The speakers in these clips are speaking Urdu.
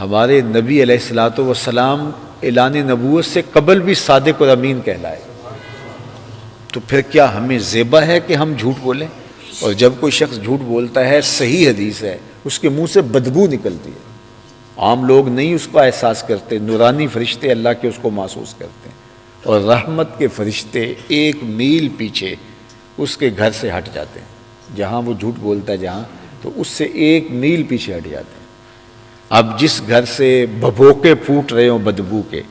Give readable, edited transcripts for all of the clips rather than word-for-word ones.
ہمارے نبی علیہ الصلوۃ والسلام اعلان نبوت سے قبل بھی صادق اور امین کہلائے، تو پھر کیا ہمیں زیبا ہے کہ ہم جھوٹ بولیں؟ اور جب کوئی شخص جھوٹ بولتا ہے، صحیح حدیث ہے، اس کے منہ سے بدبو نکلتی ہے، عام لوگ نہیں اس کا احساس کرتے، نورانی فرشتے اللہ کے اس کو محسوس کرتے ہیں، اور رحمت کے فرشتے 1 میل پیچھے اس کے گھر سے ہٹ جاتے ہیں، جہاں وہ جھوٹ بولتا ہے جہاں، تو اس سے 1 میل پیچھے ہٹ جاتے ہیں۔ اب جس گھر سے بھبوکے پھوٹ رہے ہوں بدبو کے،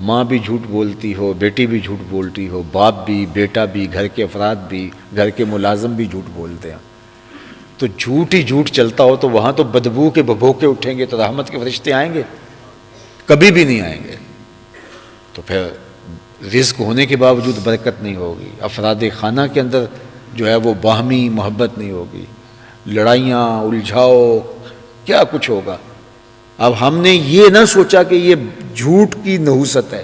ماں بھی جھوٹ بولتی ہو، بیٹی بھی جھوٹ بولتی ہو، باپ بھی، بیٹا بھی، گھر کے افراد بھی، گھر کے ملازم بھی جھوٹ بولتے ہیں، تو جھوٹ ہی جھوٹ چلتا ہو تو وہاں تو بدبو کے بھبوکے اٹھیں گے، تو رحمت کے فرشتے آئیں گے؟ کبھی بھی نہیں آئیں گے۔ تو پھر رزق ہونے کے باوجود برکت نہیں ہوگی، افراد خانہ کے اندر جو ہے وہ باہمی محبت نہیں ہوگی، لڑائیاں، الجھاؤ، کیا کچھ ہوگا۔ اب ہم نے یہ نہ سوچا کہ یہ جھوٹ کی نحوست ہے،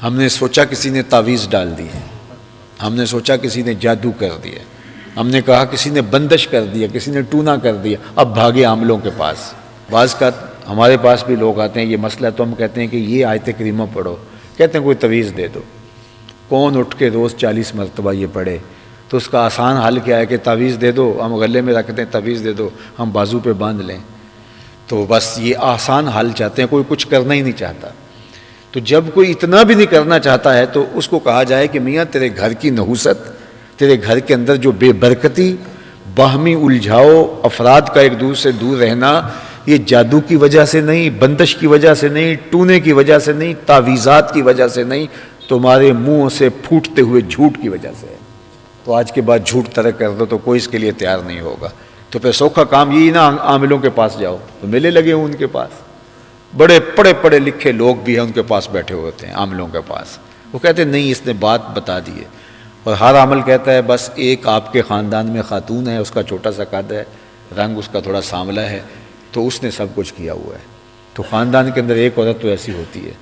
ہم نے سوچا کسی نے تعویذ ڈال دی ہے، ہم نے سوچا کسی نے جادو کر دیا، ہم نے کہا کسی نے بندش کر دیا، کسی نے ٹونا کر دیا، اب بھاگے عاملوں کے پاس۔ بعض کا ہمارے پاس بھی لوگ آتے ہیں، یہ مسئلہ ہے تو ہم کہتے ہیں کہ یہ آیت کریمہ پڑھو، کہتے ہیں کوئی تعویذ دے دو۔ کون اٹھ کے روز 40 مرتبہ یہ پڑھے؟ تو اس کا آسان حل کیا ہے کہ تعویذ دے دو، ہم غلے میں رکھ دیں، تعویذ دے دو، ہم بازو پہ باندھ لیں۔ تو بس یہ آسان حل چاہتے ہیں، کوئی کچھ کرنا ہی نہیں چاہتا۔ تو جب کوئی اتنا بھی نہیں کرنا چاہتا ہے تو اس کو کہا جائے کہ میاں تیرے گھر کی نحوست، تیرے گھر کے اندر جو بے برکتی، باہمی الجھاؤ، افراد کا ایک دوسرے سے دور رہنا، یہ جادو کی وجہ سے نہیں، بندش کی وجہ سے نہیں، ٹونے کی وجہ سے نہیں، تعویذات کی وجہ سے نہیں، تمہارے منہ سے پھوٹتے ہوئے جھوٹ کی وجہ سے ہے۔ تو آج کے بعد جھوٹ ترک کر دو تو کوئی اس کے لیے تیار نہیں ہوگا۔ تو پھر سوکھا کام یہی نا، عاملوں کے پاس جاؤ، تو میلے لگے ہوں ان کے پاس، بڑے پڑھے لکھے لوگ بھی ہیں ان کے پاس بیٹھے ہوتے ہیں، عاملوں کے پاس، وہ کہتے ہیں نہیں اس نے بات بتا دی ہے، اور ہر عامل کہتا ہے بس ایک آپ کے خاندان میں خاتون ہے، اس کا چھوٹا سا قد ہے، رنگ اس کا تھوڑا سانولا ہے، تو اس نے سب کچھ کیا ہوا ہے، تو خاندان کے اندر ایک عورت تو ایسی ہوتی ہے،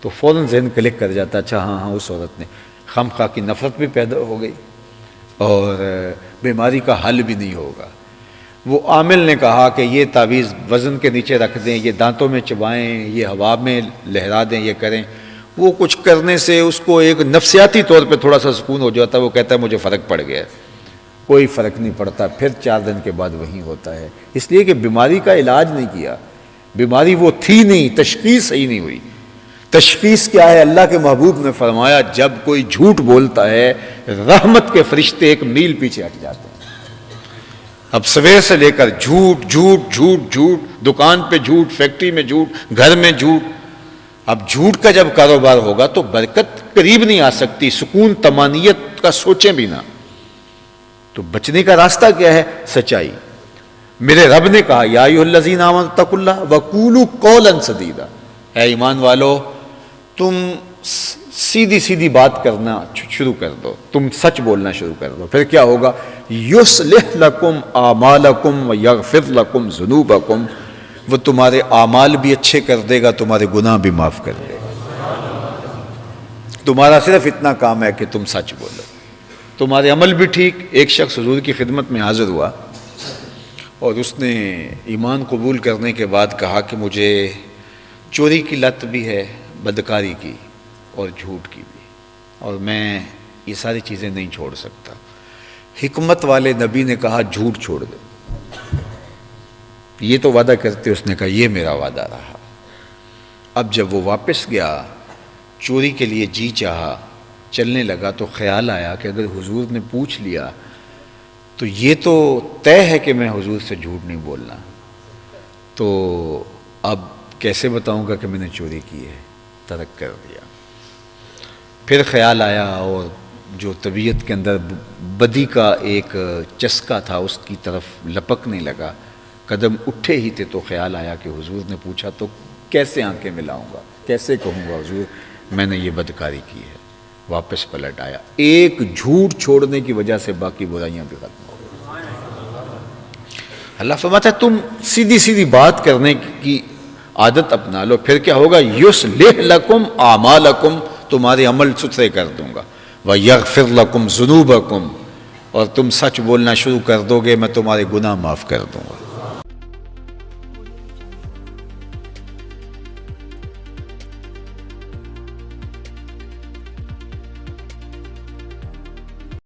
تو فوراً ذہن کلک کر جاتا ہے اچھا ہاں اس عورت نے، خواہ کی نفرت بھی پیدا ہو گئی اور بیماری کا حل بھی نہیں ہوگا۔ وہ عامل نے کہا کہ یہ تعویذ وزن کے نیچے رکھ دیں، یہ دانتوں میں چبائیں، یہ ہوا میں لہرا دیں، یہ کریں، وہ کچھ کرنے سے اس کو ایک نفسیاتی طور پہ تھوڑا سا سکون ہو جاتا ہے، وہ کہتا ہے مجھے فرق پڑ گیا ہے۔ کوئی فرق نہیں پڑتا، پھر 4 دن کے بعد وہی ہوتا ہے، اس لیے کہ بیماری کا علاج نہیں کیا، بیماری وہ تھی نہیں، تشخیص صحیح نہیں ہوئی۔ تشخیص کیا ہے؟ اللہ کے محبوب نے فرمایا جب کوئی جھوٹ بولتا ہے رحمت کے فرشتے 1 میل پیچھے ہٹ جاتے ہیں۔ اب سویر سے لے کر جھوٹ جھوٹ جھوٹ جھوٹ، دکان پہ جھوٹ، فیکٹری میں جھوٹ، گھر میں جھوٹ۔ اب جھوٹ کا جب کاروبار ہوگا تو برکت قریب نہیں آ سکتی، سکون طمانیت کا سوچیں بھی نہ۔ تو بچنے کا راستہ کیا ہے؟ سچائی۔ میرے رب نے کہا یا ایھا الذین آمنوا اتقوا اللہ وقولوا قولا سدیدا، اے ایمان والو تم سیدھی سیدھی بات کرنا شروع کر دو، تم سچ بولنا شروع کر دو، پھر کیا ہوگا؟ یصلح لکم اعمالکم ویغفر لکم ذنوبکم، وہ تمہارے اعمال بھی اچھے کر دے گا، تمہارے گناہ بھی معاف کر دے گا۔ تمہارا صرف اتنا کام ہے کہ تم سچ بولو، تمہارے عمل بھی ٹھیک۔ ایک شخص حضور کی خدمت میں حاضر ہوا اور اس نے ایمان قبول کرنے کے بعد کہا کہ مجھے چوری کی لت بھی ہے، بدکاری کی اور جھوٹ کی بھی، اور میں یہ ساری چیزیں نہیں چھوڑ سکتا۔ حکمت والے نبی نے کہا جھوٹ چھوڑ دو، یہ تو وعدہ کرتے، اس نے کہا یہ میرا وعدہ رہا۔ اب جب وہ واپس گیا، چوری کے لیے جی چاہا، چلنے لگا تو خیال آیا کہ اگر حضور نے پوچھ لیا تو یہ تو طے ہے کہ میں حضور سے جھوٹ نہیں بولنا، تو اب کیسے بتاؤں گا کہ میں نے چوری کی ہے؟ ترک کر دیا۔ پھر خیال آیا اور جو طبیعت کے اندر بدی کا ایک چسکا تھا اس کی طرف لپکنے لگا، قدم اٹھے ہی تھے تو خیال آیا کہ حضور نے پوچھا تو کیسے آنکھیں ملاؤں گا، کیسے کہوں گا حضور میں نے یہ بدکاری کی ہے۔ واپس پلٹ آیا، ایک جھوٹ چھوڑنے کی وجہ سے باقی برائیاں بھی ختم ہو گئی۔ اللہ فرماتا ہے تم سیدھی سیدھی بات کرنے کی عادت اپنا لو، پھر کیا ہوگا؟ یصلح لکم اعمالکم، تمہارے عمل ستھرے کر دوں گا، ویغفر لکم ذنوبکم، اور تم سچ بولنا شروع کر دو گے میں تمہارے گناہ معاف کر دوں گا۔